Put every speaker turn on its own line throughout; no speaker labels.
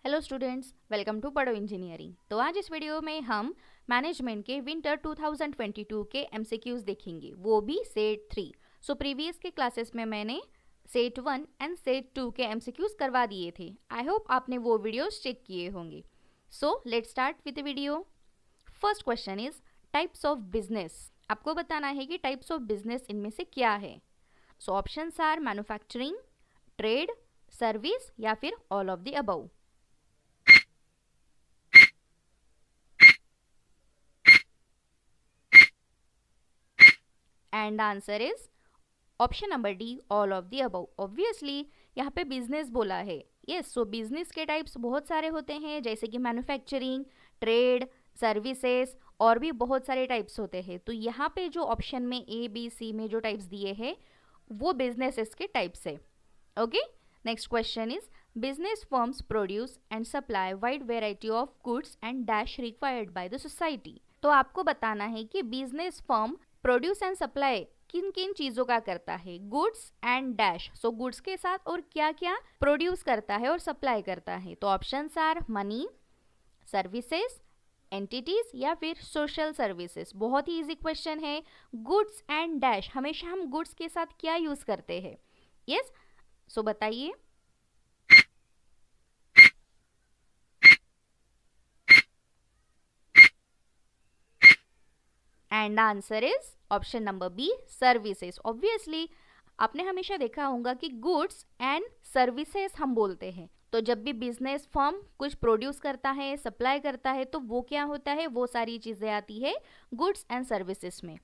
Hello students, welcome to पढ़ो engineering. तो आज इस वीडियो में हम मैनेजमेंट के विंटर 2022 के एमसीक्यूज देखेंगे, वो भी सेट 3। सो प्रीवियस के क्लासेस में मैंने सेट 1 एंड सेट 2 के एमसीक्यूज करवा दिए थे। आई होप आपने वो वीडियोस चेक किए होंगे। So let's start with the video. First question is types of business. आपको बताना है कि टाइप्स ऑफ बिजनेस इनमें से क्या है। So options are manufacturing, trade, service या फिर all of the above. And answer is option number D, all of the above. Obviously यहाँ पे बिजनेस बोला है। यस, सो बिजनेस के टाइप्स बहुत सारे होते हैं, जैसे कि मैन्युफैक्चरिंग, ट्रेड, सर्विसेज और भी बहुत सारे टाइप्स होते हैं। तो यहाँ पे जो ऑप्शन में ए बी सी में जो टाइप्स दिए हैं वो बिजनेसेस के टाइप्स है। Okay, next question is business firms produce and supply wide variety of goods and dash required by the society. तो आपको बताना है कि business firm produce and supply किन किन चीजों का करता है, goods and dash. So goods के साथ और क्या क्या प्रोड्यूस करता है और सप्लाई करता है। तो options are money, services, entities या फिर सोशल सर्विसेज। बहुत ही इजी क्वेश्चन है। गुड्स एंड डैश, हमेशा हम गुड्स के साथ क्या यूज करते हैं? यस, सो बताइए। And answer is option number B, services. Obviously आपने हमेशा देखा होगा कि गुड्स एंड सर्विसेज हम बोलते हैं। तो जब भी बिजनेस फर्म कुछ प्रोड्यूस करता है, सप्लाई करता है, तो वो क्या होता है, वो सारी चीजें आती है गुड्स एंड सर्विसेज में।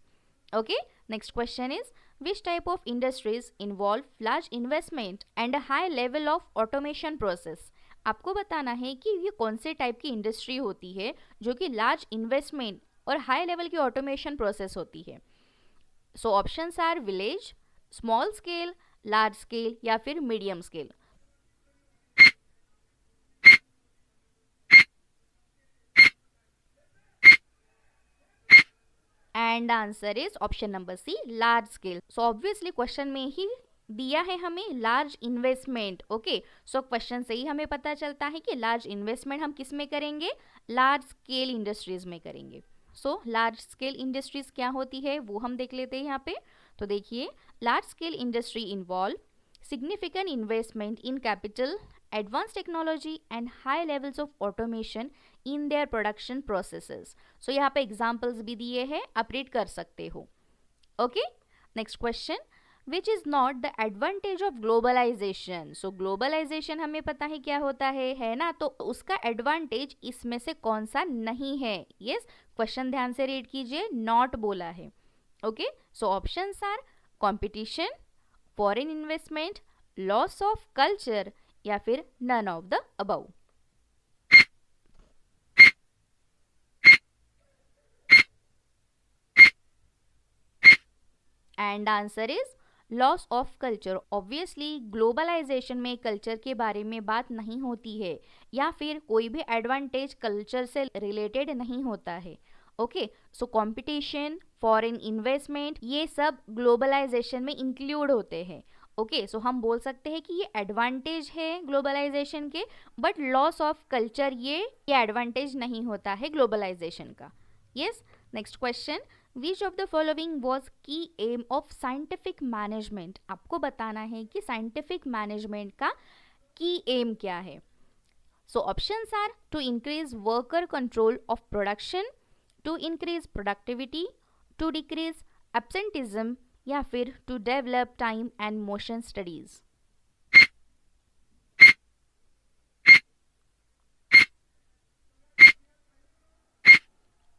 Okay, next question is which type of industries involve large investment and high level of automation process. आपको बताना है कि ये कौन से टाइप की इंडस्ट्री होती है जो कि लार्ज इन्वेस्टमेंट और हाई लेवल की ऑटोमेशन प्रोसेस होती है। So options are village, small scale, large scale या फिर medium scale. And answer is option number C, large scale. So obviously question में ही दिया है हमें large investment. Okay, so question से ही हमें पता चलता है कि लार्ज इन्वेस्टमेंट हम किस में करेंगे, लार्ज स्केल इंडस्ट्रीज में करेंगे। सो लार्ज स्केल इंडस्ट्रीज क्या होती है वो हम देख लेते हैं यहाँ पे। तो देखिए, large scale industry involve significant investment in capital, advanced technology and high levels of automation in their production processes. So यहाँ पे examples भी दिए हैं, आप read कर सकते हो। Okay, next question, which is not the advantage of globalization. So globalization हमें पता है क्या होता है ना? तो उसका advantage इसमें से कौन सा नहीं है? Yes, question ध्यान से read कीजिए, not बोला है। Okay, so options are competition, foreign investment, loss of culture या फिर none of the above. And answer is loss of culture. Obviously globalisation में कल्चर के बारे में बात नहीं होती है या फिर कोई भी एडवांटेज कल्चर से रिलेटेड नहीं होता है। Okay, so competition, foreign investment, ये सब ग्लोबलाइजेशन में इंक्लूड होते हैं। ओके, सो हम बोल सकते हैं कि ये एडवांटेज है ग्लोबलाइजेशन के, बट लॉस ऑफ कल्चर ये एडवांटेज नहीं होता है ग्लोबलाइजेशन का। Yes, next question, which of the following was की एम ऑफ साइंटिफिक मैनेजमेंट। आपको बताना है कि साइंटिफिक मैनेजमेंट का की एम क्या है। So options are to increase worker control of production, to increase productivity, to decrease absenteeism या फिर to develop time and motion studies.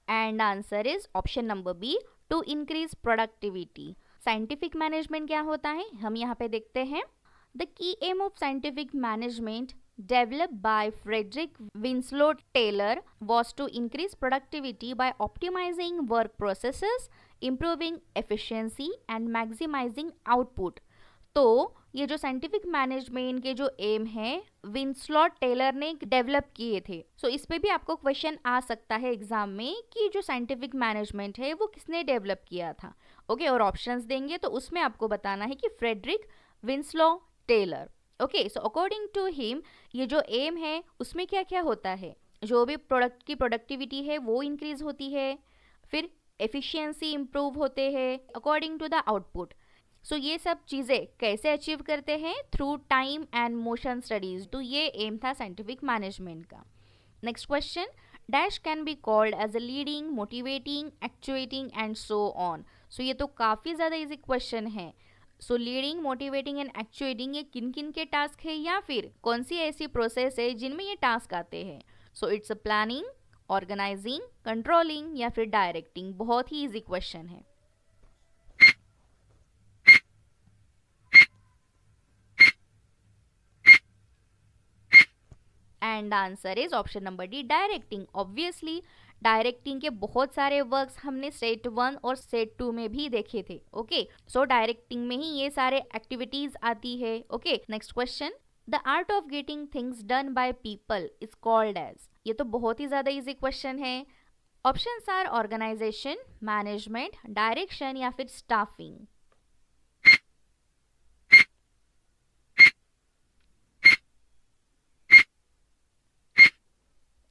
And answer is option number B, to increase productivity. Scientific management क्या होता है हम यहाँ पे देखते हैं। The key aim of scientific management developed by Frederick Winslow Taylor was to increase productivity by optimizing work processes, improving efficiency and maximizing output. तो ये जो साइंटिफिक मैनेजमेंट के जो एम है विंसलॉट टेलर ने डेवलप किए थे। सो इस पे भी आपको क्वेश्चन आ सकता है एग्जाम में कि जो साइंटिफिक मैनेजमेंट है वो किसने डेवलप किया था। ओके, और ऑप्शंस देंगे तो उसमें आपको बताना है कि Frederick Winslow Taylor. Okay, so according to him ये जो एम है उसमें क्या क्या होता है, जो भी प्रोडक्ट की प्रोडक्टिविटी है वो इंक्रीज होती है, फिर एफिशिएंसी इंप्रूव होते हैं according to the output. So ये सब चीज़ें कैसे अचीव करते हैं, through time and motion studies. तो ये एम था साइंटिफिक मैनेजमेंट का। Next question, dash can be called as a leading, motivating, actuating and so on. So ये तो काफ़ी ज़्यादा इजी क्वेश्चन है। So leading, motivating and actuating ये किन किन के टास्क है, या फिर कौन सी ऐसी प्रोसेस है जिनमें ये टास्क आते हैं। So it's a planning, organising, controlling या फिर डायरेक्टिंग। बहुत ही इजी क्वेश्चन है। And answer is option number D, directing. Obviously directing के बहुत सारे वर्क्स हमने सेट 1 और सेट 2 में भी देखे थे। ओके, सो डायरेक्टिंग में ही ये सारे एक्टिविटीज आती है। Okay, next question, the art of getting things done by people is called as. ये तो बहुत ही ज्यादा इजी क्वेश्चन है। Options are organisation, management, direction या फिर staffing.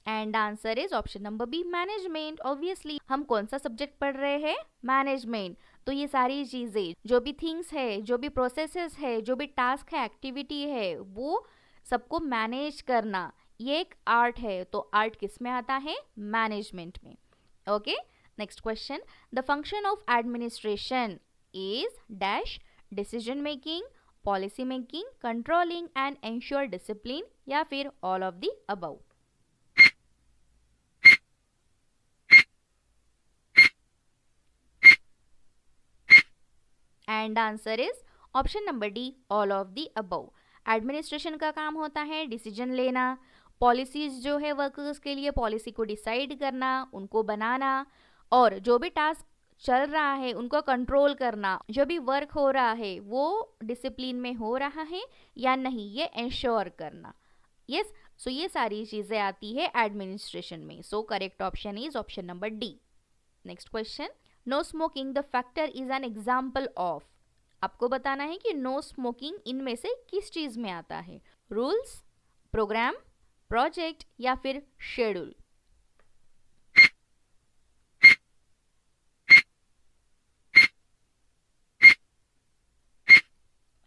And answer is option number B, management. Obviously हम कौन सा सब्जेक्ट पढ़ रहे हैं, मैनेजमेंट। तो ये सारी चीजें, जो भी थिंग्स है, जो भी प्रोसेसेस है, जो भी टास्क है, एक्टिविटी है, वो सबको मैनेज करना ये एक आर्ट है। तो आर्ट किस में आता है, मैनेजमेंट में। Okay, next question, the function of administration is dash, decision making, policy making, controlling and ensure discipline या फिर all of the above. And answer is option number D, all of the above. Administration का काम होता है decision लेना, policies जो है workers के लिए पॉलिसी को डिसाइड करना, उनको बनाना, और जो भी टास्क चल रहा है उनको कंट्रोल करना, जो भी वर्क हो रहा है वो डिसिप्लिन में हो रहा है या नहीं ये इंश्योर करना। यस, सो ये सारी चीजें आती है एडमिनिस्ट्रेशन में। So correct option is option number D. Next question, no smoking the factor is an example of. आपको बताना है कि नो स्मोकिंग इनमें से किस चीज में आता है, रूल्स, प्रोग्राम, प्रोजेक्ट या फिर schedule.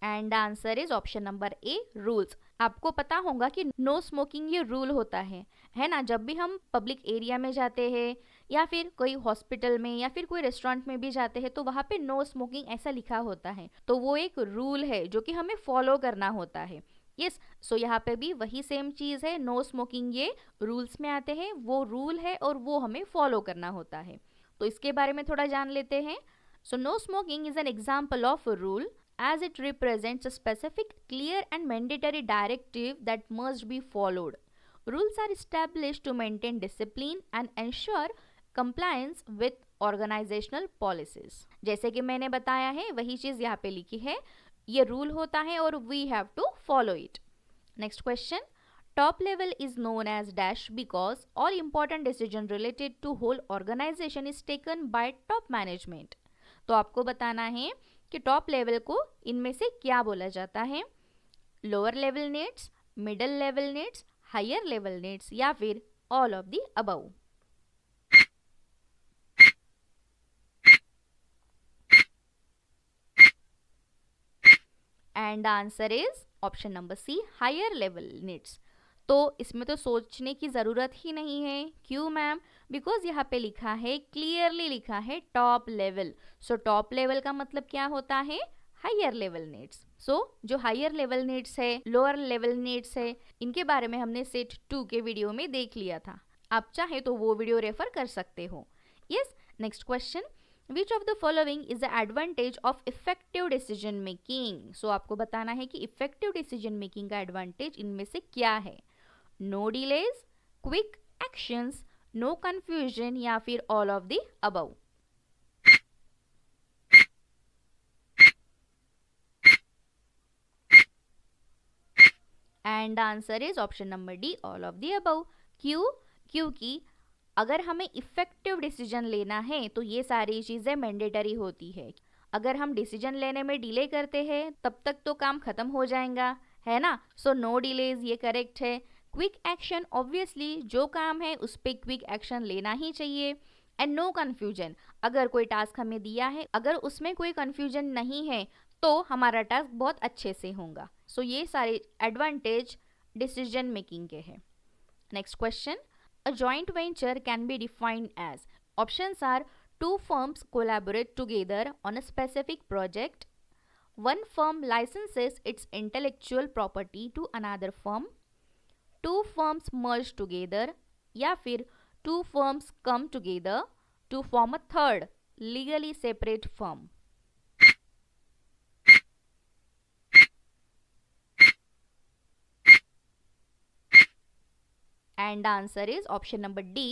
And answer is option number A, rules. आपको पता होगा कि नो स्मोकिंग ये रूल होता है ना। जब भी हम पब्लिक एरिया में जाते हैं या फिर कोई हॉस्पिटल में या फिर कोई रेस्टोरेंट में भी जाते हैं तो वहाँ पे नो स्मोकिंग ऐसा लिखा होता है, तो वो एक रूल है जो कि हमें फॉलो करना होता है। यस, सो यहाँ पे भी वही सेम चीज है, नो स्मोकिंग ये रूल्स में आते हैं, वो रूल है और वो हमें फॉलो करना होता है। तो इसके बारे में थोड़ा जान लेते हैं। So no smoking is an example of rule as it represents a specific, clear and mandatory directive that must be followed. Rules are established to maintain discipline and ensure compliance with organizational policies. जैसे कि मैंने बताया है वही चीज़ यहाँ पे लिखी है, ये रूल होता है और we have to follow it. Next question. Top level is known as dash because all important decision related to whole organization is taken by top management. तो आपको बताना है कि टॉप लेवल को इनमें से क्या बोला जाता है, lower level needs, middle level needs, higher level needs या फिर all of the above. And answer is option number C, higher level needs. तो इसमें तो सोचने की ज़रूरत ही नहीं है। क्यों मैम? बिकॉज यहाँ पे लिखा है, क्लियरली लिखा है top level. So top level का मतलब क्या होता है, हायर लेवल नीड्स। सो जो हायर लेवल नीड्स है, लोअर लेवल नीड्स है, इनके बारे में हमने सेट 2 के वीडियो में देख लिया था। आप चाहे तो वो वीडियो रेफर कर सकते हो। Yes, next question, which of the following is the advantage of effective decision making. So आपको बताना है कि इफेक्टिव डिसीजन मेकिंग का एडवांटेज इनमें से क्या है, no delays, quick actions, no confusion या फिर all of the above. And answer is option number D, all of the above. क्यों? क्योंकि अगर हमें इफेक्टिव डिसीजन लेना है तो ये सारी चीज़ें मैंडेटरी होती है। अगर हम डिसीजन लेने में डिले करते हैं तब तक तो काम खत्म हो जाएगा, है ना। सो नो डिलेज ये करेक्ट है। क्विक एक्शन, ऑब्वियसली जो काम है उस पर क्विक एक्शन लेना ही चाहिए। एंड नो कन्फ्यूजन, अगर कोई टास्क हमें दिया है, अगर उसमें कोई कन्फ्यूजन नहीं है तो हमारा टास्क बहुत अच्छे से होगा। सो ये सारे एडवांटेज डिसीजन मेकिंग के हैं। Next question, a joint venture can be defined as, options are two firms collaborate together on a specific project, one firm licenses its intellectual property to another firm, two firms merge together, या फिर two firms come together to form a third legally separate firm. And the answer is option number D.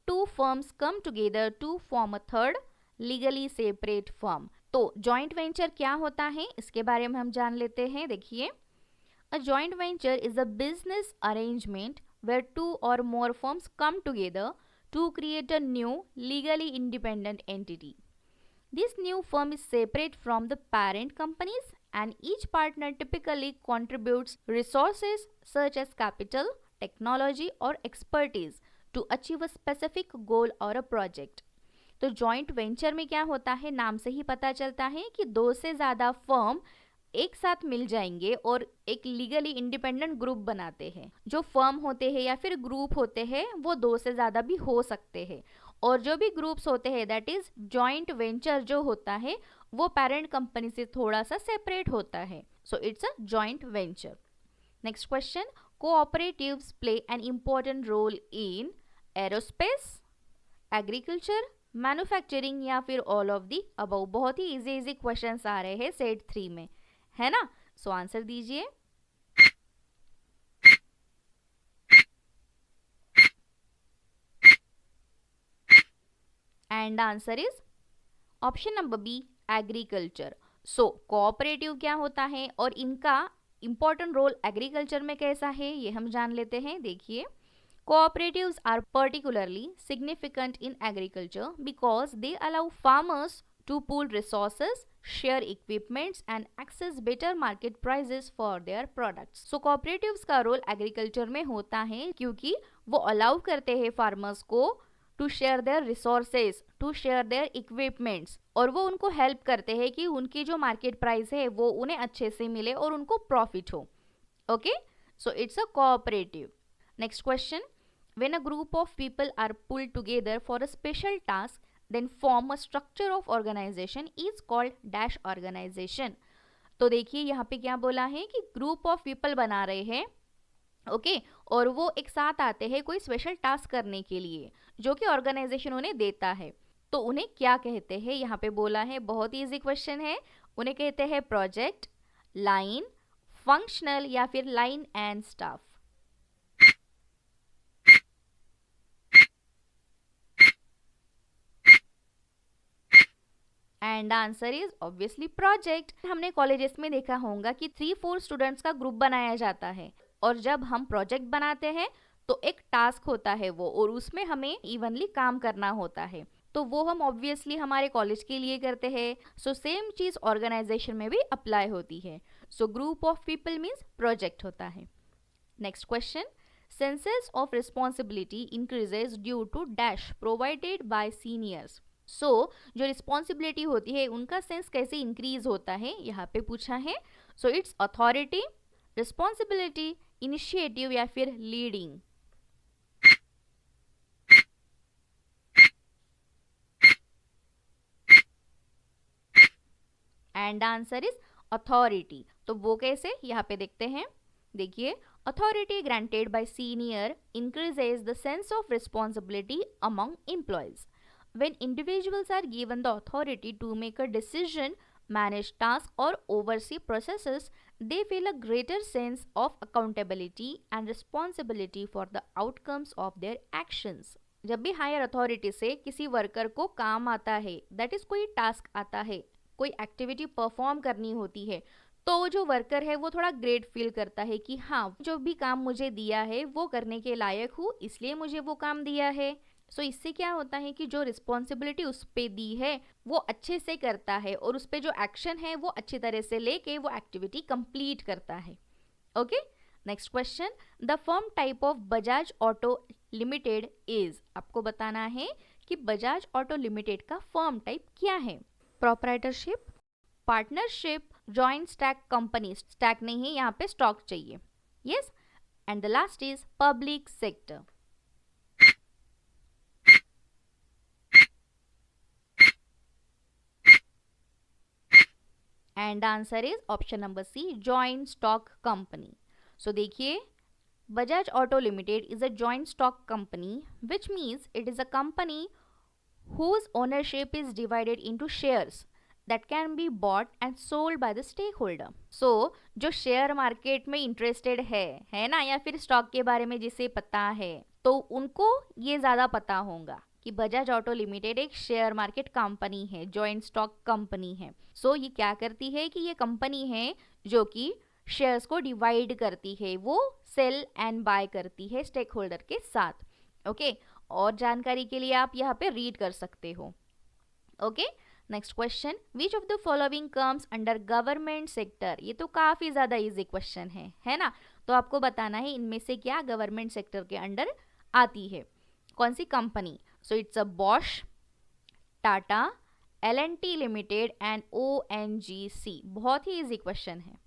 Two firms come together to form a third legally separate firm. तो joint venture क्या होता है इसके बारे में हम जान लेते हैं। देखिए, a joint venture is a business arrangement where two or more firms come together to create a new legally independent entity. This new firm is separate from the parent companies and each partner typically contributes resources such as capital, technology or expertise to achieve a specific goal or a project. तो joint venture में क्या होता है, नाम से ही पता चलता है कि दो से ज़्यादा फर्म एक साथ मिल जाएंगे और एक लीगली इंडिपेंडेंट ग्रुप बनाते हैं। जो फर्म होते हैं या फिर ग्रुप होते हैं वो दो से ज़्यादा भी हो सकते हैं, और जो भी ग्रुप्स होते हैं दैट इज जॉइंट वेंचर जो होता है वो पेरेंट कंपनी से थोड़ा सा सेपरेट होता है। So it's a joint venture. Next question, cooperatives play an important role in aerospace, agriculture, manufacturing या फिर ऑल ऑफ दी अबव। बहुत ही इजी इजी क्वेश्चंस आ रहे हैं सेट 3 में, है ना। सो आंसर दीजिए। And answer is option number B, agriculture. So cooperative क्या होता है और इनका इंपॉर्टेंट रोल एग्रीकल्चर में कैसा है ये हम जान लेते हैं। देखिए, cooperatives are particularly significant in agriculture because they allow farmers to pool resources, share equipments and access better market prices for their products. So cooperatives का रोल एग्रीकल्चर में होता है क्योंकि वो अलाउ करते हैं फार्मर्स को to share their resources, to share their equipments, और वो उनको हेल्प करते हैं कि उनकी जो मार्केट प्राइस है वो उन्हें अच्छे से मिले और उनको प्रॉफिट हो। Okay, so it's a cooperative. Next question, when a group of people are pulled together for a special task then form a structure of organization is called dash organization. तो देखिए यहाँ पे क्या बोला है कि ग्रुप ऑफ पीपल बना रहे हैं, ओके, और वो एक साथ आते हैं कोई स्पेशल टास्क करने के लिए जो कि ऑर्गेनाइजेशन उन्हें देता है। तो उन्हें क्या कहते हैं, यहाँ पे बोला है, बहुत ही इजी क्वेश्चन है। उन्हें कहते हैं प्रोजेक्ट, लाइन, फंक्शनल या फिर line and staff. And answer is obviously project. हमने कॉलेजेस में देखा होगा कि 3-4 स्टूडेंट्स का ग्रुप बनाया जाता है, और जब हम प्रोजेक्ट बनाते हैं तो एक टास्क होता है वो, और उसमें हमें इवनली काम करना होता है, तो वो हम ऑब्वियसली हमारे कॉलेज के लिए करते हैं। सो सेम चीज ऑर्गेनाइजेशन में भी अप्लाई होती है। So group of people means project होता है। Next question, senses of responsibility increases due to dash provided by seniors. So जो रिस्पॉन्सिबिलिटी होती है उनका सेंस कैसे इंक्रीज होता है यहाँ पे पूछा है। So it's authority, responsibility, initiative या फिर leading. And answer is authority. तो वो कैसे, यहाँ पे देखते हैं। देखिए, authority granted by senior increases the sense of responsibility among employees. When individuals are given the authority to make a decision, manage tasks or oversee processes, they feel a greater sense of accountability and responsibility for the outcomes of their actions. जब भी higher authority से किसी worker को काम आता है, that is कोई task आता है, कोई एक्टिविटी परफॉर्म करनी होती है, तो जो वर्कर है वो थोड़ा ग्रेट फील करता है कि हाँ, जो भी काम मुझे दिया है वो करने के लायक हूँ, इसलिए मुझे वो काम दिया है। सो इससे क्या होता है कि जो रिस्पॉन्सिबिलिटी उस पे दी है वो अच्छे से करता है, और उस पे जो एक्शन है वो अच्छी तरह से लेके वो एक्टिविटी कंप्लीट करता है। Okay, next question, the firm type of Bajaj auto limited is, आपको बताना है कि बजाज ऑटो लिमिटेड का फर्म टाइप क्या है। Proprietorship, partnership, joint stock company, stock नहीं है यहाँ पे, स्टॉक चाहिए, yes, and the last is public sector. And the answer is option number C, joint stock company. So देखिए, Bajaj Auto Limited is a joint stock company, which means it is a company whose ownership is divided into shares that can be bought and sold by the stakeholder. So, जो share market में interested है ना, या फिर stock के बारे में जिसे पता है, तो उनको ये ज़्यादा पता होगा कि बजाज ऑटो लिमिटेड एक शेयर मार्केट कंपनी है, जॉइंट स्टॉक कंपनी है। सो ये क्या करती है कि ये कंपनी है जो कि शेयर्स को डिवाइड करती है, वो सेल एंड बाय करती है स्टेक होल्डर के साथ। ओके, और जानकारी के लिए आप यहाँ पे रीड कर सकते हो। Okay, next question, which of the following comes under government sector. ये तो काफी ज्यादा इजी क्वेश्चन है ना, तो आपको बताना है इनमें से क्या गवर्नमेंट सेक्टर के अंडर आती है, कौन सी कंपनी। So it's a Bosch, Tata, L&T limited and ONGC। बहुत ही इजी क्वेश्चन है।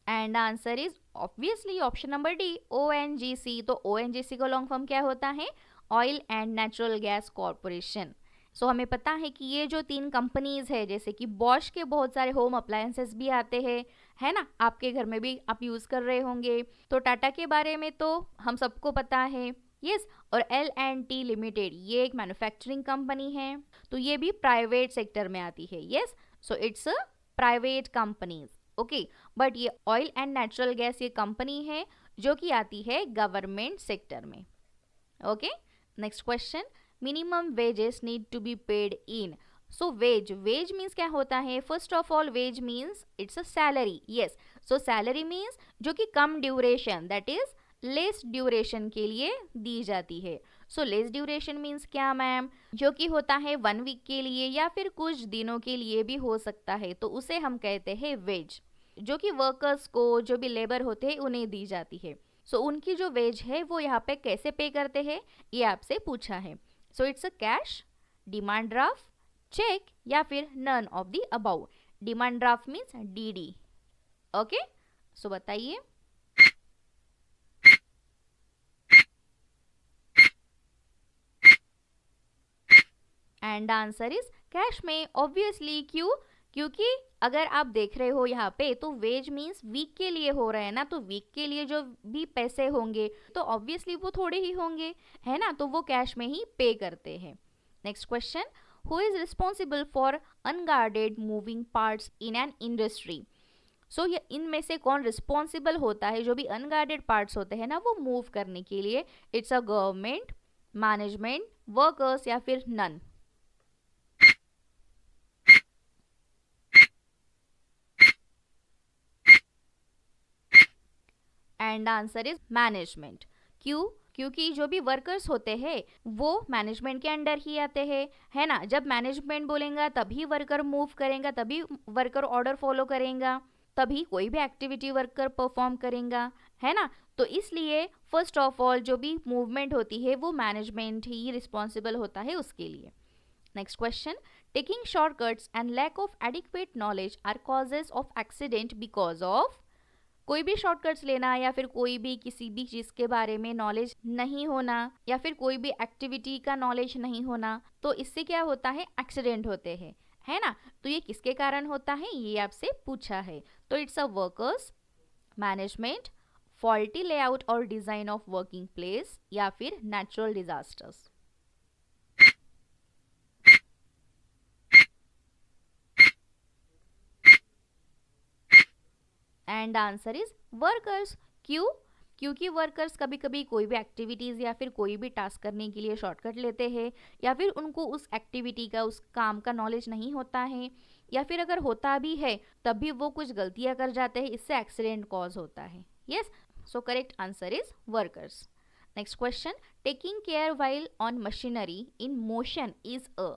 And answer is obviously option number D, ONGC। तो ONGC का लॉन्ग फॉर्म क्या होता है, oil and natural gas corporation. So हमें पता है कि ये जो तीन कंपनीज है, जैसे कि बॉश के बहुत सारे होम अप्लायंसेस भी आते हैं, है ना, आपके घर में भी आप यूज कर रहे होंगे। तो टाटा के बारे में तो हम सबको पता है, यस। और L&T लिमिटेड ये एक मैन्युफैक्चरिंग कंपनी है, तो ये भी प्राइवेट सेक्टर में आती है, yes. So it's a private companies, okay. But ये ऑयल एंड नेचुरल गैस ये कंपनी है जो कि आती है गवर्नमेंट सेक्टर में। Okay, next question, minimum wages need to be paid in. So wage means क्या होता है, first of all wage means it's a salary, yes. So salary means जो कि कम duration, that is less duration के लिए दी जाती है। सो लेस ड्यूरेशन मीन्स क्या मैम, जो कि होता है 1 वीक के लिए या फिर कुछ दिनों के लिए भी हो सकता है, तो उसे हम कहते हैं वेज, जो कि वर्कर्स को, जो भी लेबर होते हैं उन्हें दी जाती है। सो उनकी जो वेज है वो यहाँ पे कैसे पे करते हैं, ये आपसे पूछा है। So it's a cash, demand draft, cheque या फिर none of the above. Demand draft means DD, okay. So बताइए। एंड आंसर इज कैश में, ऑब्वियसली। क्यों, क्योंकि अगर आप देख रहे हो यहाँ पे, तो वेज मीन्स वीक के लिए हो रहा है ना, तो वीक के लिए जो भी पैसे होंगे तो ऑब्वियसली वो थोड़े ही होंगे, है ना, तो वो कैश में ही पे करते हैं। Next question, who is responsible for unguarded moving parts in an industry. So ये इनमें से कौन रिस्पॉन्सिबल होता है, जो भी अनगार्डेड पार्ट्स होते हैं ना वो मूव करने के लिए। It's a government, management, workers या फिर none. And answer is management. क्यों, क्योंकि जो भी वर्कर्स होते हैं वो मैनेजमेंट के अंडर ही आते हैं, है ना। जब मैनेजमेंट बोलेगा तभी वर्कर मूव करेगा, तभी वर्कर ऑर्डर फॉलो करेगा, तभी कोई भी एक्टिविटी वर्कर परफॉर्म करेगा, है ना। तो इसलिए फर्स्ट ऑफ ऑल जो भी मूवमेंट होती है वो मैनेजमेंट ही रिस्पॉन्सिबल होता है उसके लिए। Next question, taking shortcuts and lack of adequate knowledge are causes of accident because of. कोई भी शॉर्टकट्स लेना या फिर कोई भी किसी भी चीज़ के बारे में नॉलेज नहीं होना या फिर कोई भी एक्टिविटी का नॉलेज नहीं होना, तो इससे क्या होता है, एक्सीडेंट होते हैं, है ना। तो ये किसके कारण होता है, ये आपसे पूछा है। तो it's a workers, management, faulty layout और डिजाइन ऑफ वर्किंग प्लेस या फिर natural disasters. And answer is workers. क्यों, क्योंकि वर्कर्स कभी कभी कोई भी एक्टिविटीज़ या फिर कोई भी टास्क करने के लिए शॉर्टकट लेते हैं, या फिर उनको उस एक्टिविटी का, उस काम का नॉलेज नहीं होता है, या फिर अगर होता भी है तब भी वो कुछ गलतियां कर जाते हैं, इससे एक्सीडेंट कॉज होता है, yes. So correct answer is workers. Next question, taking care while on machinery in motion is a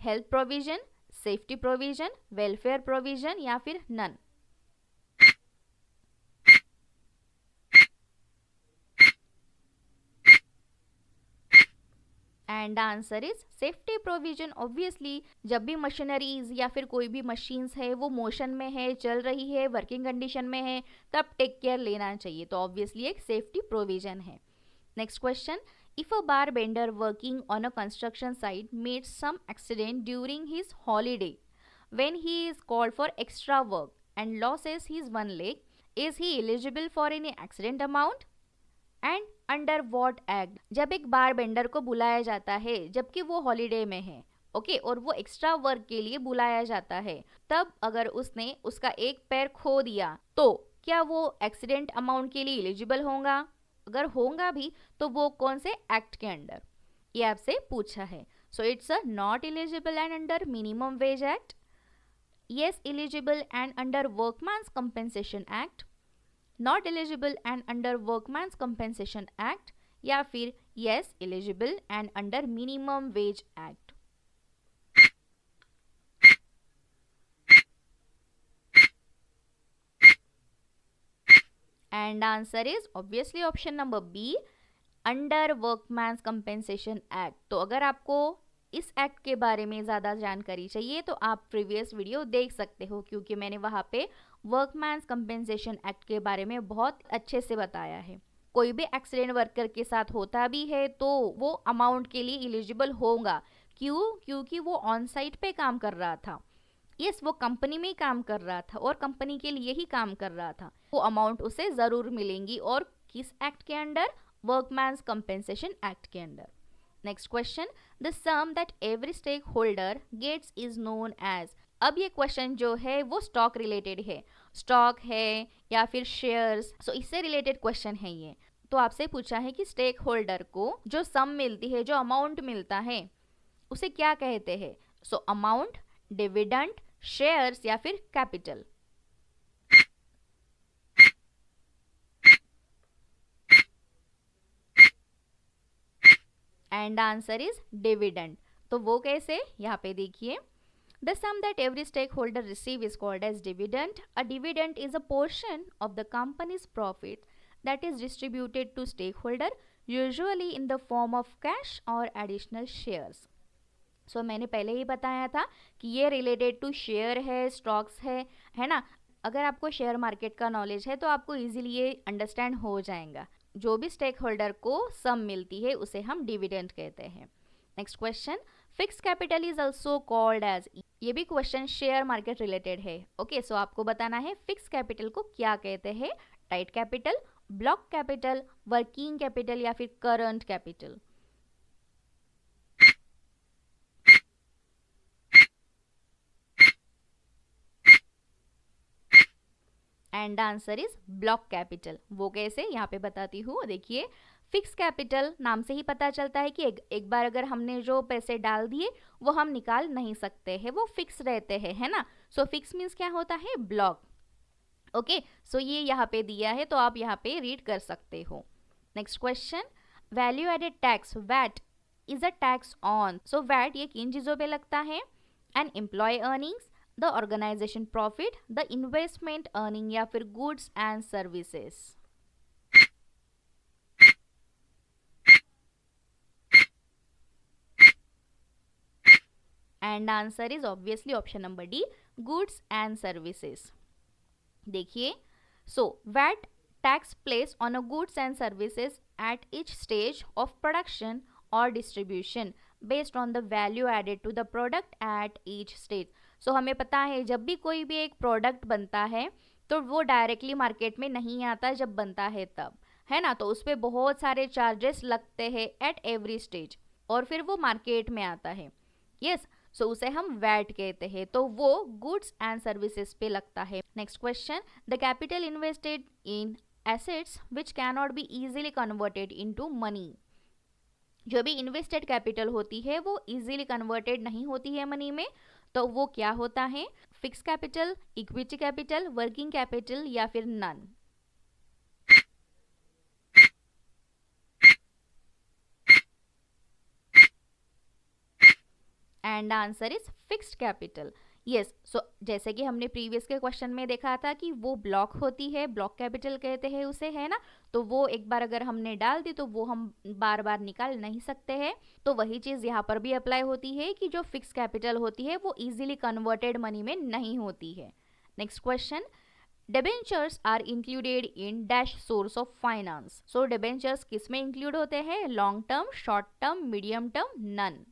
health provision, safety provision, welfare provision या फिर none? And answer is safety provision. Obviously जब भी machineries या फिर कोई भी machines है वो मोशन में है, चल रही है, वर्किंग कंडीशन में है, तब टेक केयर लेना चाहिए, तो ऑब्वियसली एक सेफ्टी प्रोविजन है। Next question, if a bar bender working on a construction site meets some accident during his holiday, when he is called for extra work and loses his one leg, is he eligible for any accident amount? And under what act? जब एक बार vendor को बुलाया जाता है जबकि वो holiday में है, ओके, और वो एक्स्ट्रा वर्क के लिए बुलाया जाता है, तब अगर उसने उसका एक पैर खो दिया तो क्या वो एक्सीडेंट अमाउंट के लिए एलिजिबल होगा? अगर होगा भी तो वो कौन से एक्ट के अंडर? ये आपसे पूछा है। So it's a not eligible and under minimum wage act, yes eligible and under workman's compensation act, not eligible and under workman's compensation act, या फिर yes eligible and under minimum wage act? And answer is obviously option number B, under workman's compensation act. तो अगर आपको इस act के बारे में ज़्यादा जानकारी चाहिए तो आप प्रीवियस वीडियो देख सकते हो, क्योंकि मैंने वहाँ पे वर्कमैन्स कंपेंसेशन एक्ट के बारे में बहुत अच्छे से बताया है। कोई भी एक्सीडेंट वर्कर के साथ होता भी है तो वो अमाउंट के लिए एलिजिबल होगा। क्यों? क्योंकि वो ऑन साइट पे काम कर रहा था, यस वो कंपनी में ही काम कर रहा था और कंपनी के लिए ही काम कर रहा था, वो अमाउंट उसे ज़रूर मिलेंगी। और किस एक्ट के अंडर? वर्कमैन्स कंपेंसेशन एक्ट के under. Next question, the sum that every stakeholder gets is known as. अब ये क्वेश्चन जो है वो स्टॉक रिलेटेड है, स्टॉक है या फिर शेयर्स, सो इससे रिलेटेड क्वेश्चन है ये। तो आपसे पूछा है कि स्टेक होल्डर को जो सम मिलती है, जो अमाउंट मिलता है, उसे क्या कहते हैं? सो अमाउंट, डिविडेंड, शेयर्स या फिर capital? And answer is dividend. तो वो कैसे? यहाँ पे देखिए, the sum that every stakeholder receive is called as dividend. A dividend is a portion of the company's profit that is distributed to stakeholder, usually in the form of cash और additional shares. So मैंने पहले ही बताया था कि ये related to share है, stocks है ना। अगर आपको शेयर मार्केट का नॉलेज है तो आपको इजीली ये अंडरस्टैंड हो जाएगा। जो भी स्टेक होल्डर को सम मिलती है उसे हम डिविडेंड कहते हैं। Next question, fix capital is also called as. ये भी क्वेश्चन शेयर मार्केट रिलेटेड है, ओके। सो आपको बताना है फिक्स कैपिटल को क्या कहते हैं? Tight capital, block capital, working capital या फिर current capital? And answer is block capital. वो कैसे? यहाँ पे बताती हूँ, देखिए। फिक्स कैपिटल नाम से ही पता चलता है कि एक बार अगर हमने जो पैसे डाल दिए वो हम निकाल नहीं सकते हैं, वो फिक्स रहते हैं, है ना। सो फिक्स मीन्स क्या होता है? Block, okay. सो ये यहाँ पे दिया है तो आप यहाँ पे रीड कर सकते हो। Next question, value added tax, VAT is a tax on. So VAT ये किन चीज़ों पे लगता है? An employ earnings, the organisation profit, the investment earning या फिर goods and services? And answer is obviously option number D, goods and services. देखिए, so VAT tax place on a goods and services at each stage of production और distribution based on the value added to the product at each stage. So हमें पता है जब भी कोई भी एक प्रोडक्ट बनता है तो वो डायरेक्टली मार्केट में नहीं आता, जब बनता है तब, है ना। तो उस पर बहुत सारे चार्जेस लगते हैं एट एवरी स्टेज और फिर वो मार्केट में आता है, यस। सो उसे हम वैट कहते हैं, तो वो गुड्स एंड सर्विसेज पे लगता है। Next question, the capital invested in assets which can not be easily converted into money. जो भी इन्वेस्टेड कैपिटल होती है वो इजीली कन्वर्टेड नहीं होती है मनी में, तो वो क्या होता है? Fix capital, equity capital, working capital या फिर none? And answer is fixed capital. Yes, so जैसे कि हमने प्रीवियस के क्वेश्चन में देखा था कि वो ब्लॉक होती है, ब्लॉक कैपिटल कहते हैं उसे, है ना। तो वो एक बार अगर हमने डाल दी तो वो हम बार बार निकाल नहीं सकते हैं। तो वही चीज़ यहाँ पर भी अप्लाई होती है कि जो फिक्स कैपिटल होती है वो इजीली कन्वर्टेड मनी में नहीं होती है। Next question, debentures are included in dash source of finance. So debentures किस में इंक्लूड होते हैं? Long term, short term, medium term, none.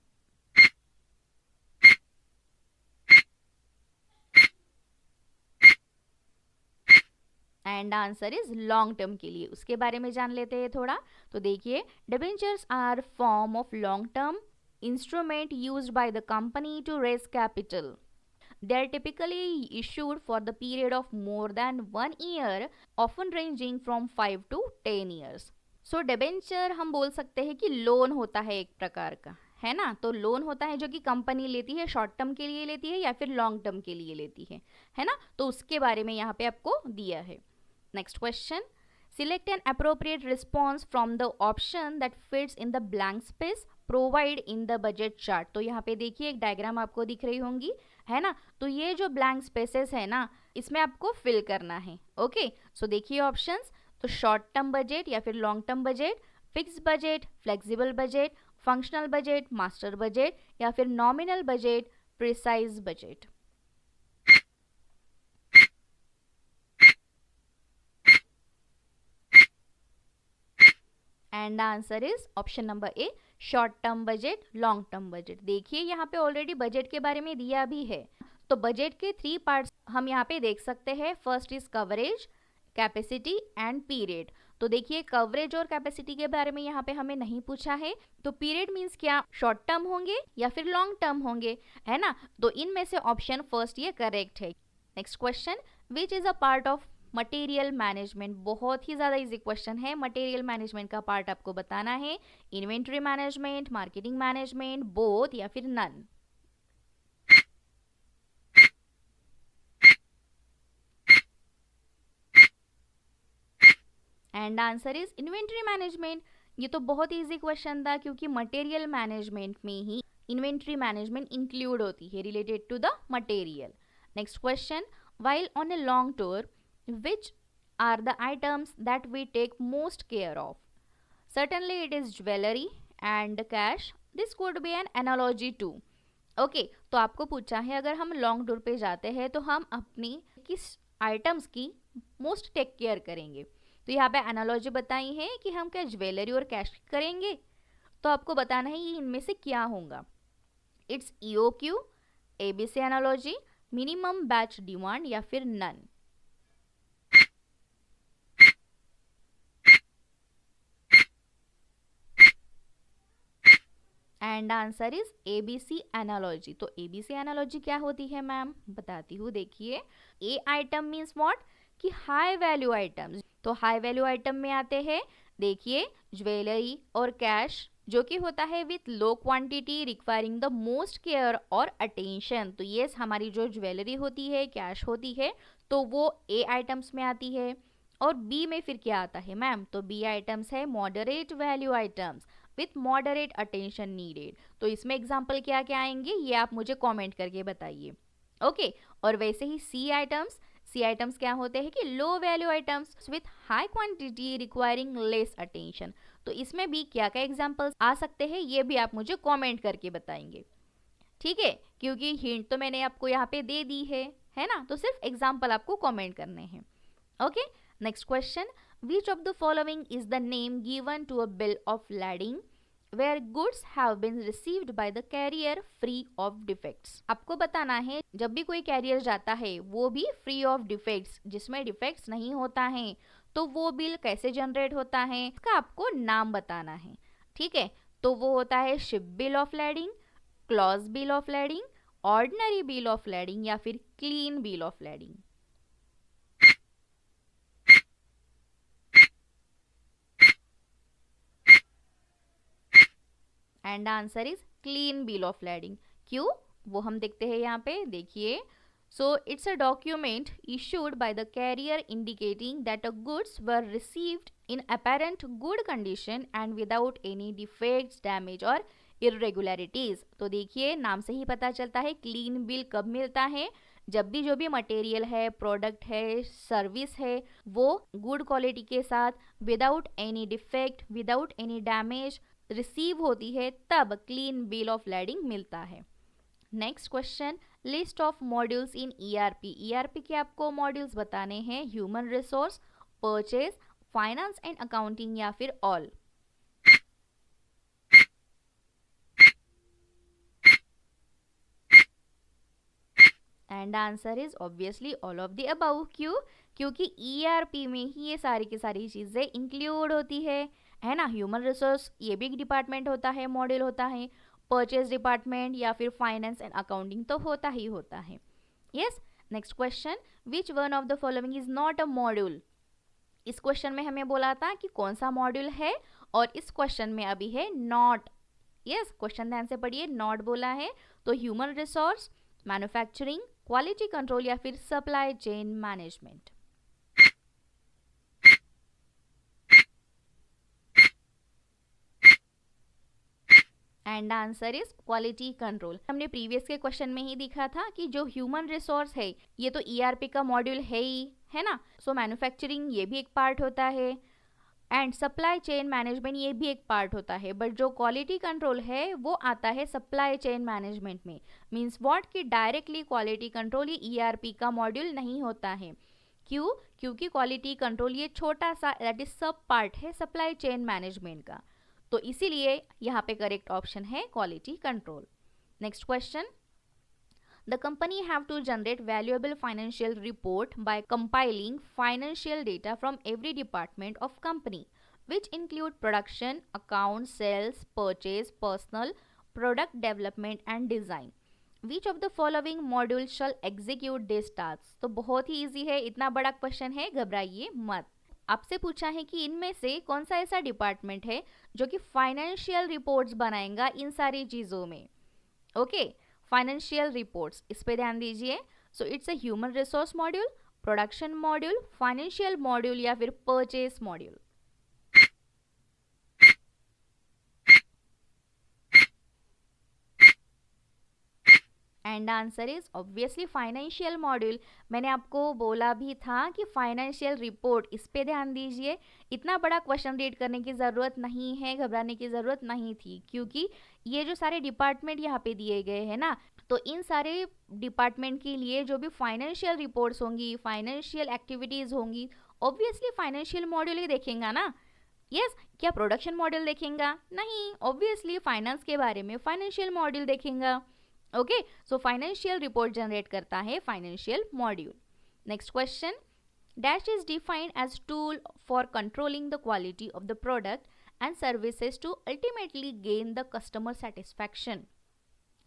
And answer is long term के लिए। उसके बारे में जान लेते हैं थोड़ा। तो देखिए, debentures are form of long term instrument used by the company to raise capital. They are typically issued for the period of more than 1 year, often ranging from 5 to 10 years. So debenture हम बोल सकते हैं कि loan होता है एक प्रकार का, है ना। तो लोन होता है जो कि कंपनी लेती है, शॉर्ट टर्म के लिए लेती है या फिर लॉन्ग टर्म के लिए लेती है ना। तो उसके बारे में यहाँ पे आपको दिया है। Next question, select an appropriate response from the option that fits in the blank space provide in the budget chart. तो यहाँ पे देखिए एक डायग्राम आपको दिख रही होंगी, है ना। तो ये जो ब्लैंक स्पेसेस है ना, इसमें आपको फिल करना है। ओके, सो देखिए ऑप्शंस। तो शॉर्ट टर्म बजट या फिर long term budget, fix budget, flexible budget, functional budget, master budget या फिर nominal budget, precise budget. And answer is option number A, short term budget, long term budget. देखिए यहाँ पे already budget के बारे में दिया भी है। तो बजट के 3 पार्ट्स हम यहाँ पे देख सकते हैं। First is coverage, capacity and period. तो देखिए कवरेज और कैपेसिटी के बारे में यहाँ पे हमें नहीं पूछा है। तो पीरियड मीन्स क्या, शॉर्ट टर्म होंगे या फिर लॉन्ग टर्म होंगे, है ना। तो इनमें से ऑप्शन फर्स्ट ये करेक्ट है। Next question, which is a part of material management. बहुत ही ज़्यादा इजी क्वेश्चन है। मटेरियल मैनेजमेंट का पार्ट आपको बताना है। Inventory management, marketing management, both या फिर none. And answer is inventory management. ये तो बहुत इजी क्वेश्चन था क्योंकि मटेरियल मैनेजमेंट में ही इन्वेंट्री मैनेजमेंट इंक्लूड होती है related to the material. Next question, while on a long tour, which are the items that we take most care of? Certainly it is jewelry and cash. This could be an analogy too. Okay, तो आपको पूछा है अगर हम long tour पे जाते हैं तो हम अपनी किस आइटम्स की मोस्ट टेक केयर करेंगे। तो यहाँ पे एनालॉजी बताई है कि हम क्या ज्वेलरी और कैश करेंगे। तो आपको बताना है ये इनमें से क्या होगा। It's EOQ, ABC analogy, minimum batch demand या फिर none. And answer is ABC analogy. तो ABC एनालॉजी क्या होती है मैम, बताती हूँ। देखिए, ए आइटम मीन्स व्हाट, कि हाई वैल्यू आइटम्स। तो हाई वैल्यू आइटम में आते हैं, देखिए, ज्वेलरी और कैश, जो कि होता है with low quantity requiring the most care और अटेंशन। तो ये हमारी जो ज्वेलरी होती है, कैश होती है, तो वो ए आइटम्स में आती है। और बी में फिर क्या आता है मैम, तो बी आइटम्स है moderate value items with moderate attention needed. तो इसमें एग्जाम्पल क्या क्या आएंगे ये आप मुझे कॉमेंट करके बताइए। ओके, और वैसे ही सी आइटम्स क्या होते हैं कि low value items with high quantity requiring less attention. तो इसमें भी क्या क्या एग्जाम्पल्स आ सकते हैं ये भी आप मुझे कमेंट करके बताएंगे, ठीक है। क्योंकि हिंट तो मैंने आपको यहाँ पे दे दी है ना। तो सिर्फ एग्जाम्पल आपको कमेंट करने हैं। Okay, next question, which of the following is the name given to a bill of lading where goods have been received by the carrier free of defects। आपको बताना है जब भी कोई कैरियर जाता है वो भी फ्री ऑफ डिफेक्ट्स, जिसमें डिफेक्ट्स नहीं होता है, तो वो बिल कैसे जनरेट होता है इसका आपको नाम बताना है, ठीक है। तो वो होता है ship bill of lading, clause bill of lading, ordinary bill of lading या फिर clean bill of lading. And answer is clean bill of lading. क्यों, वो हम देखते हैं यहाँ पे, देखिए। So it's a document issued by the carrier indicating that a goods were received in apparent good condition and without any defects, damage or irregularities. तो देखिए नाम से ही पता चलता है क्लीन बिल कब मिलता है, जब भी जो भी मटेरियल है, प्रोडक्ट है, सर्विस है, वो गुड क्वालिटी के साथ without any defect, without any damage receive होती है, तब क्लीन बिल ऑफ लैडिंग मिलता है। Next question, list of modules in ERP. ERP के आपको मॉड्यूल्स बताने हैं, human resource, purchase, finance and accounting या फिर all. And answer is obviously all of the above. क्यों? क्योंकि ईआरपी में ही ये सारी की सारी चीजें इंक्लूड होती है ना। ह्यूमन रिसोर्स ये भी एक डिपार्टमेंट होता है, मॉड्यूल होता है, परचेज डिपार्टमेंट या फिर फाइनेंस एंड अकाउंटिंग तो होता ही होता है। Yes. Next question, which one of the following is not a module. इस क्वेश्चन में हमें बोला था कि कौन सा मॉड्यूल है, और इस क्वेश्चन में अभी है नॉट। यस, क्वेश्चन ध्यान से पढ़िए, नॉट बोला है तो human resource, manufacturing, quality control या फिर supply chain management. And answer is quality control. हमने प्रीवियस के क्वेश्चन में ही देखा था कि जो ह्यूमन रिसोर्स है ये तो ईआरपी का मॉड्यूल है ही, है ना। सो मैन्युफैक्चरिंग ये भी एक पार्ट होता है, एंड सप्लाई चेन मैनेजमेंट ये भी एक पार्ट होता है, बट जो क्वालिटी कंट्रोल है वो आता है सप्लाई चेन मैनेजमेंट में। मीन्स व्हाट कि डायरेक्टली क्वालिटी कंट्रोल ये ईआरपी का मॉड्यूल नहीं होता है। क्यों? क्योंकि क्वालिटी कंट्रोल ये छोटा सा दैट इज सब पार्ट है सप्लाई चेन मैनेजमेंट का, तो इसीलिए यहाँ पे करेक्ट ऑप्शन है quality control. Next question, the company have to generate valuable financial report by compiling financial data from every department of company, which include production, accounts, sales, purchase, personal, product development and design. Which of the following modules shall execute these tasks? तो बहुत ही easy है, इतना बड़ा question है, घबराइए मत। आपसे पूछा है कि इनमें से कौन सा ऐसा डिपार्टमेंट है जो कि फाइनेंशियल रिपोर्ट्स बनाएगा इन सारी चीज़ों में। ओके, फाइनेंशियल रिपोर्ट्स, इस पे ध्यान दीजिए। सो it's a human resource module, production module, financial module या फिर purchase module. And answer is obviously financial module. मैंने आपको बोला भी था कि फाइनेंशियल रिपोर्ट, इस पे ध्यान दीजिए। इतना बड़ा क्वेश्चन रीड करने की ज़रूरत नहीं है, घबराने की ज़रूरत नहीं थी, क्योंकि ये जो सारे डिपार्टमेंट यहाँ पे दिए गए हैं ना, तो इन सारे डिपार्टमेंट के लिए जो भी फाइनेंशियल रिपोर्ट्स होंगी, फाइनेंशियल एक्टिविटीज़ होंगी, ऑब्वियसली फाइनेंशियल मॉड्यूल ही देखेंगे ना। यस, क्या प्रोडक्शन मॉड्यूल देखेंगे? नहीं, ऑब्वियसली फाइनेंस के बारे में फाइनेंशियल मॉड्यूल देखेंगे। Okay, so financial report generate करता है financial module. Next question, dash is defined as tool for controlling the quality of the product and services to ultimately gain the customer satisfaction.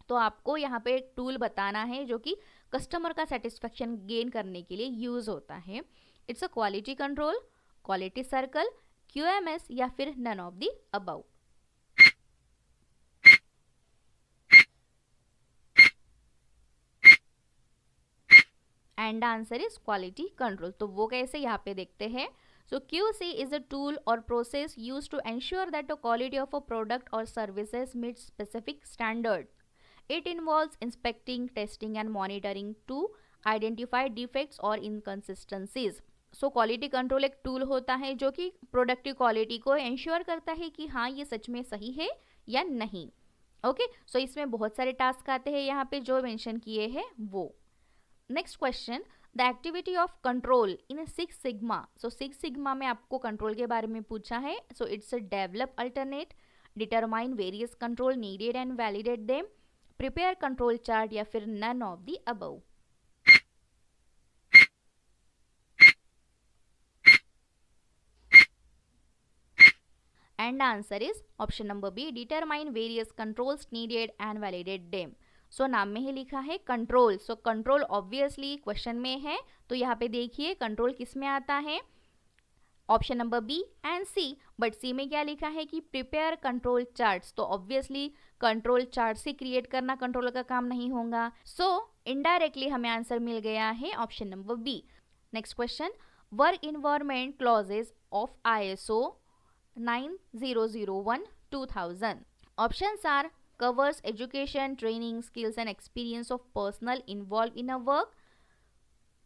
तो आपको यहाँ पे एक tool बताना है जो कि कस्टमर का सेटिस्फैक्शन गेन करने के लिए यूज होता है। It's a quality control, quality circle, QMS या फिर none of the above. And answer is quality control. तो वो कैसे, यहाँ पे देखते हैं। So QC is a tool और process use to ensure that the quality of a product और services meet specific standard. It involves inspecting, testing and monitoring to identify defects or inconsistencies. So quality control एक tool होता है जो कि product की quality को ensure करता है कि हाँ ये सच में सही है या नहीं। ओके, सो इसमें बहुत सारे टास्क आते हैं यहाँ पे जो मेंशन किए हैं वो। Next question, the activity of control in 6 sigma. So 6 sigma में आपको कंट्रोल के बारे में पूछा है। So it's a develop, alternate, determine various control needed and validate them, prepare control chart या फिर none of the above. And answer is option number B, determine various controls needed and validate them. So नाम में ही लिखा है control, so control obviously question में है, तो यहाँ पे देखिए कंट्रोल किस में आता है, option number B and C. But C में क्या लिखा है कि प्रिपेयर कंट्रोल चार्ट्स, तो ऑब्वियसली कंट्रोल चार्ट से क्रिएट करना कंट्रोल का काम नहीं होगा। सो इनडायरेक्टली हमें आंसर मिल गया है option number B. Next question, work environment clauses of ISO 9001:2000. Options are covers education, training, skills and experience of personnel involved in a work.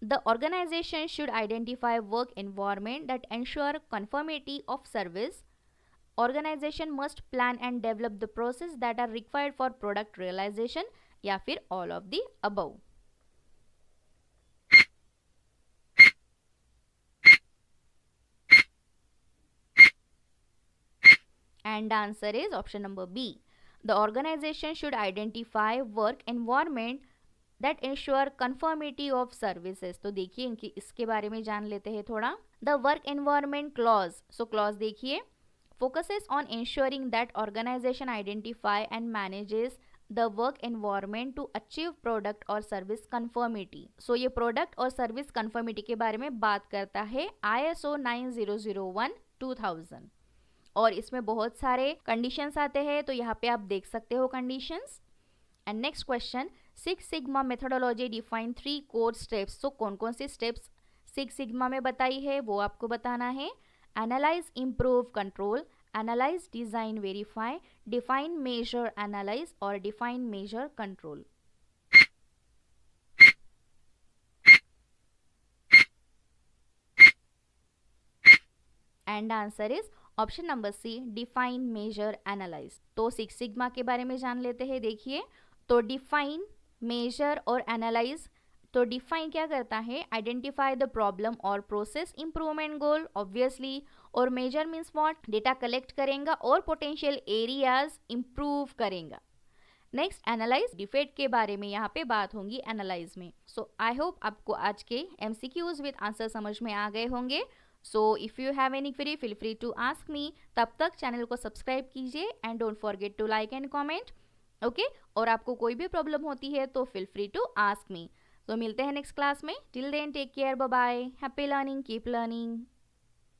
The organization should identify work environment that ensure conformity of service. Organization must plan and develop the process that are required for product realization, या फिर all of the above. And the answer is option number B. The organization should identify work environment that ensure conformity of services. तो देखिए इनकी इसके बारे में जान लेते हैं थोड़ा. The work environment clause. So clause देखिए focuses on ensuring that organization identify and manages the work environment to achieve product or service conformity. So ये product और service conformity के बारे में बात करता है ISO 9001:2000 और इसमें बहुत सारे कंडीशंस आते हैं, तो यहाँ पे आप देख सकते हो conditions. And next question, six sigma methodology define 3 core steps. तो कौन कौन सी स्टेप्स सिक्स सिग्मा में बताई है वो आपको बताना है. Analyse, improve, control, analyse, design, verify, define, measure, analyse और define, measure, control. And answer is option number C, define, measure, analyse. तो सिक्स सिग्मा के बारे में जान लेते हैं. देखिए तो डिफाइन, मेजर और एनालाइज. तो डिफाइन क्या करता है, आइडेंटिफाई द प्रॉब्लम और प्रोसेस इंप्रूवमेंट गोल ऑब्वियसली. और measure means what, data collect करेगा और पोटेंशियल एरियाज इंप्रूव करेगा. नेक्स्ट एनालाइज, डिफेक्ट के बारे में यहाँ पे बात होंगी एनालाइज में. सो आई होप आपको आज के MCQs विद आंसर समझ में आ गए होंगे. So if you have any query feel free to ask me. तब तक चैनल को सब्सक्राइब कीजिए and don't forget to like and comment. Okay, और आपको कोई भी प्रॉब्लम होती है तो feel free to ask me. तो मिलते हैं नेक्स्ट क्लास में. Till then take care, bye bye, happy learning, keep learning.